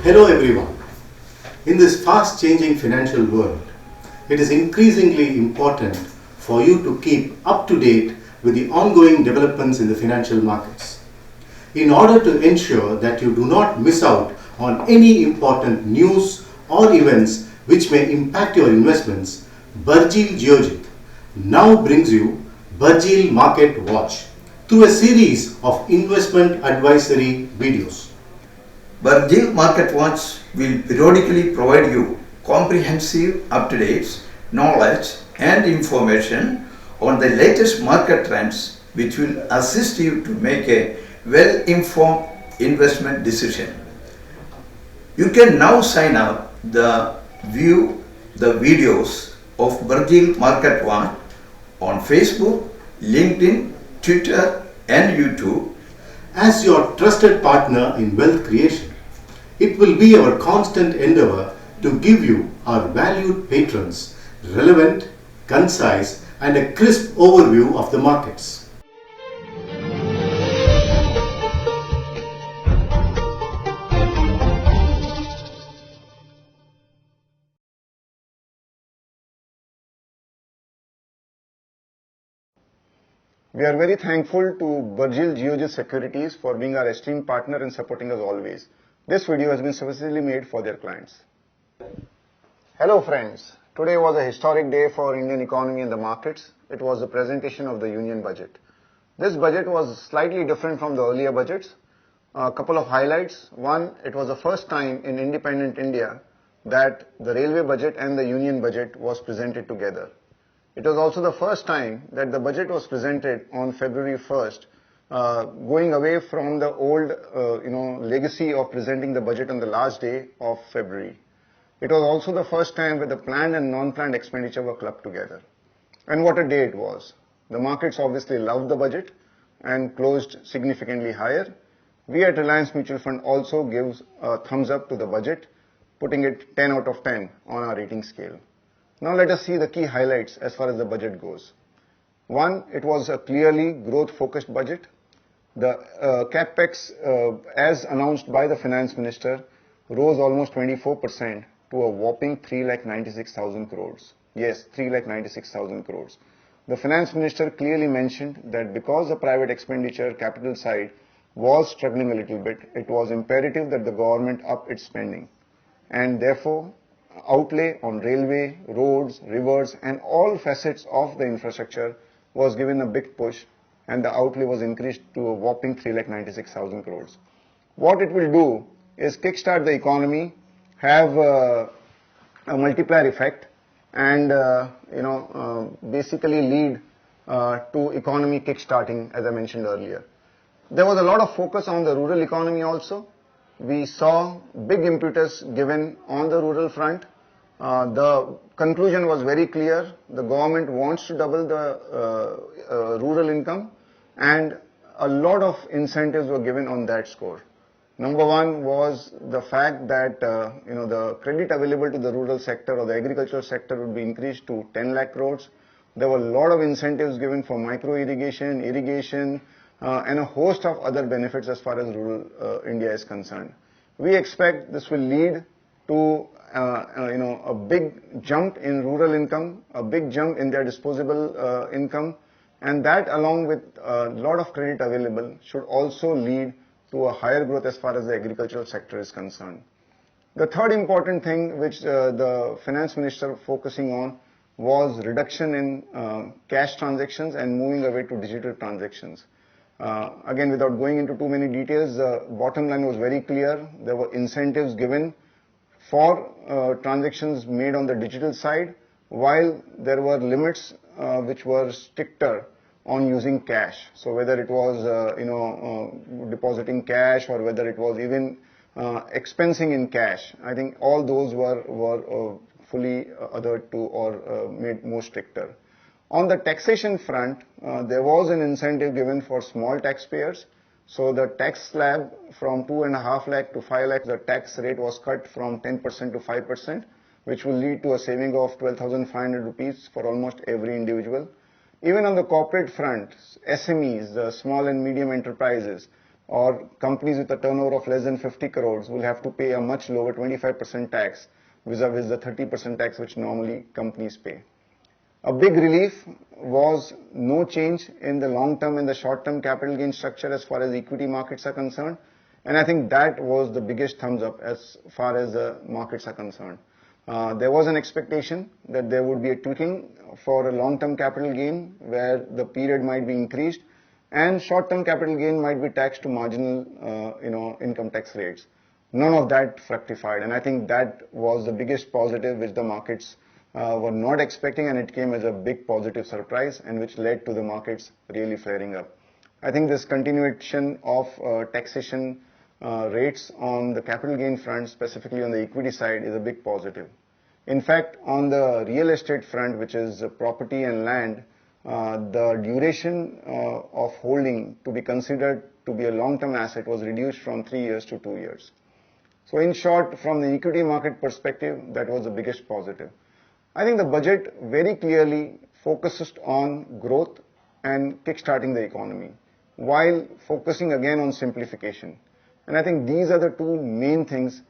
Hello everyone. In this fast changing financial world, it is increasingly important for you to keep up to date with the ongoing developments in the financial markets. In order to ensure that you do not miss out on any important news or events which may impact your investments, Barjeel Geojit now brings you Barjeel Market Watch through a series of investment advisory videos. Barjeel Market Watch will periodically provide you comprehensive updates, knowledge and information on the latest market trends which will assist you to make a well-informed investment decision. You can now sign up to view the videos of Barjeel Market Watch on Facebook, LinkedIn, Twitter and YouTube. As your trusted partner in wealth creation, it will be our constant endeavor to give you, our valued patrons, relevant, concise and a crisp overview of the markets. We are very thankful to Geojit Geojit Securities for being our esteemed partner and supporting us always. This video has been specially made for their clients. Hello friends, today was a historic day for Indian economy and the markets. It was the presentation of the Union Budget. This budget was slightly different from the earlier budgets. A couple of highlights. One, it was the first time in independent India that the railway budget and the Union Budget was presented together. It was also the first time that the budget was presented on February 1st, going away from the old, legacy of presenting the budget on the last day of February. It was also the first time where the planned and non-planned expenditure were clubbed together. And what a day it was. The markets obviously loved the budget and closed significantly higher. We at Reliance Mutual Fund also gives a thumbs up to the budget, putting it 10 out of 10 on our rating scale. Now let us see the key highlights as far as the budget goes. One, it was a clearly growth-focused budget. The capex, as announced by the Finance Minister, rose almost 24% to a whopping 3,96,000 crores. Yes, 3,96,000 crores. The Finance Minister clearly mentioned that because the private expenditure capital side was struggling a little bit, it was imperative that the government up its spending. And therefore, outlay on railway, roads, rivers and all facets of the infrastructure was given a big push and the outlay was increased to a whopping 3,96,000 crores. What it will do is kickstart the economy, have a multiplier effect and basically lead to economy kickstarting, as I mentioned earlier. There was a lot of focus on the rural economy also. We saw big impetus given on the rural front. The conclusion was very clear. The government wants to double the rural income and a lot of incentives were given on that score. Number one was the fact that the credit available to the rural sector or the agricultural sector would be increased to 10 lakh crores. There were a lot of incentives given for micro irrigation, and a host of other benefits as far as rural India is concerned. We expect this will lead to a big jump in rural income, a big jump in their disposable income, and that along with a lot of credit available should also lead to a higher growth as far as the agricultural sector is concerned. The third important thing which the Finance Minister focusing on was reduction in cash transactions and moving away to digital transactions. Again, without going into too many details, the bottom line was very clear. There were incentives given for transactions made on the digital side, while there were limits which were stricter on using cash. So whether it was depositing cash or whether it was even expensing in cash, I think all those were fully adhered to or made more stricter. On the taxation front, there was an incentive given for small taxpayers. So the tax slab from 2.5 lakh to 5 lakh, the tax rate was cut from 10% to 5%, which will lead to a saving of 12,500 rupees for almost every individual. Even on the corporate front, SMEs, the small and medium enterprises, or companies with a turnover of less than 50 crores will have to pay a much lower 25% tax vis-a-vis the 30% tax which normally companies pay. A big relief was no change in the long-term and the short-term capital gain structure as far as equity markets are concerned, and I think that was the biggest thumbs up as far as the markets are concerned. There was an expectation that there would be a tweaking for a long-term capital gain where the period might be increased and short-term capital gain might be taxed to marginal income tax rates. None of that fructified, and I think that was the biggest positive which the markets were not expecting, and it came as a big positive surprise and which led to the markets really flaring up. I think this continuation of taxation rates on the capital gain front, specifically on the equity side, is a big positive. In fact, on the real estate front, which is property and land, the duration of holding to be considered to be a long-term asset was reduced from 3 years to 2 years. So in short, from the equity market perspective, that was the biggest positive. I think the budget very clearly focuses on growth and kickstarting the economy, while focusing again on simplification. And I think these are the two main things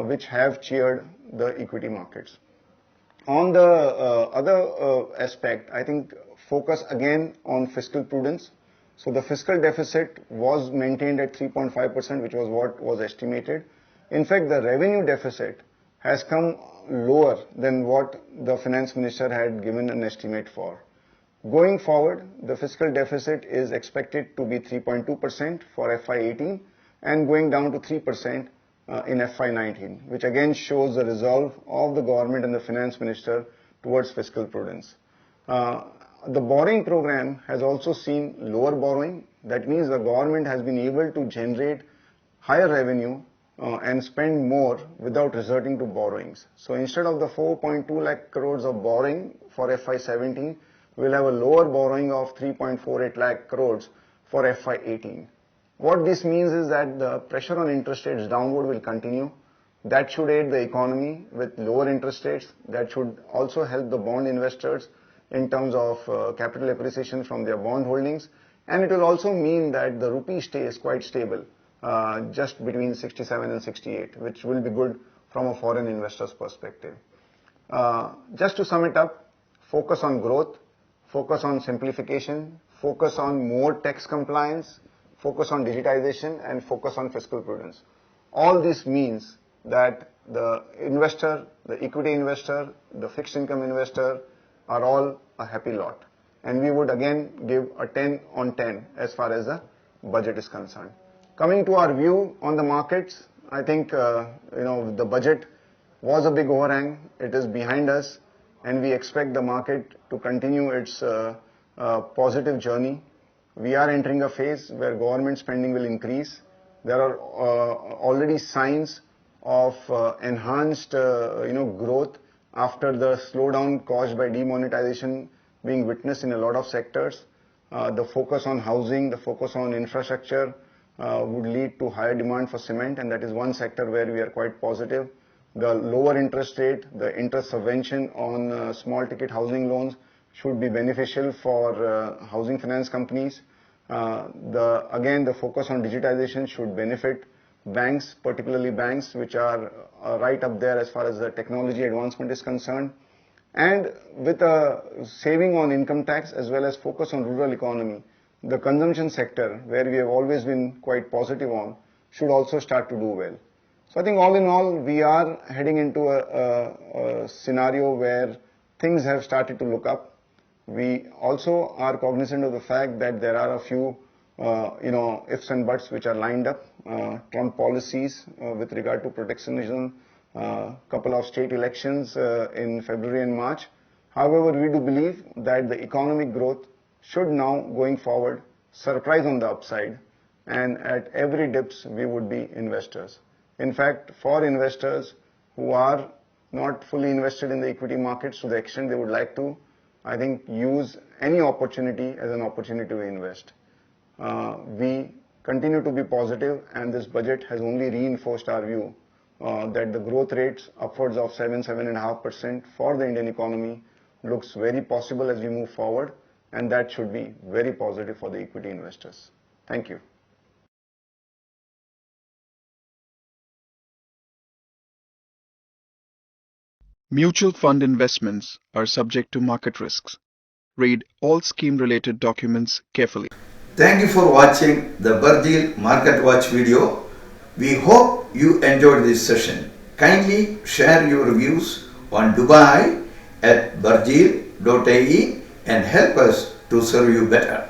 which have cheered the equity markets. On the other aspect, I think focus again on fiscal prudence. So the fiscal deficit was maintained at 3.5%, which was what was estimated. In fact, the revenue deficit has come lower than what the finance minister had given an estimate for. Going forward, the fiscal deficit is expected to be 3.2% for FY18 and going down to 3% in FY19, which again shows the resolve of the government and the finance minister towards fiscal prudence. The borrowing program has also seen lower borrowing. That means the government has been able to generate higher revenue and spend more without resorting to borrowings. So instead of the 4.2 lakh crores of borrowing for FY17, we'll have a lower borrowing of 3.48 lakh crores for FY18. What this means is that the pressure on interest rates downward will continue. That should aid the economy with lower interest rates. That should also help the bond investors in terms of capital appreciation from their bond holdings. And it will also mean that the rupee stays quite stable, just between 67 and 68, which will be good from a foreign investor's perspective. Just to sum it up, focus on growth, focus on simplification, focus on more tax compliance, focus on digitization, and focus on fiscal prudence. All this means that the investor, the equity investor, the fixed income investor are all a happy lot. And we would again give a 10 on 10 as far as the budget is concerned. Coming to our view on the markets, I think the budget was a big overhang. It is behind us, and we expect the market to continue its positive journey. We are entering a phase where government spending will increase. There are already signs of enhanced growth after the slowdown caused by demonetization being witnessed in a lot of sectors. The focus on housing, the focus on infrastructure would lead to higher demand for cement, and that is one sector where we are quite positive. The lower interest rate, the interest subvention on small ticket housing loans should be beneficial for housing finance companies. The focus on digitization should benefit banks, particularly banks which are right up there as far as the technology advancement is concerned. And with a saving on income tax as well as focus on rural economy, the consumption sector, where we have always been quite positive on, should also start to do well. So I think all in all, we are heading into a scenario where things have started to look up. We also are cognizant of the fact that there are a few, ifs and buts which are lined up. Trump policies with regard to protectionism, couple of state elections in February and March. However, we do believe that the economic growth should now, going forward, surprise on the upside, and at every dips we would be investors. In fact, for investors who are not fully invested in the equity markets to the extent they would like to, I think use any opportunity as an opportunity to invest. We continue to be positive, and this budget has only reinforced our view that the growth rates upwards of 7.5% for the Indian economy looks very possible as we move forward, and that should be very positive for the equity investors. Thank you. Mutual fund investments are subject to market risks. Read all scheme-related documents carefully. Thank you for watching the Barjeel Market Watch video. We hope you enjoyed this session. Kindly share your views on Dubai at barjeel.ae and help us to serve you better.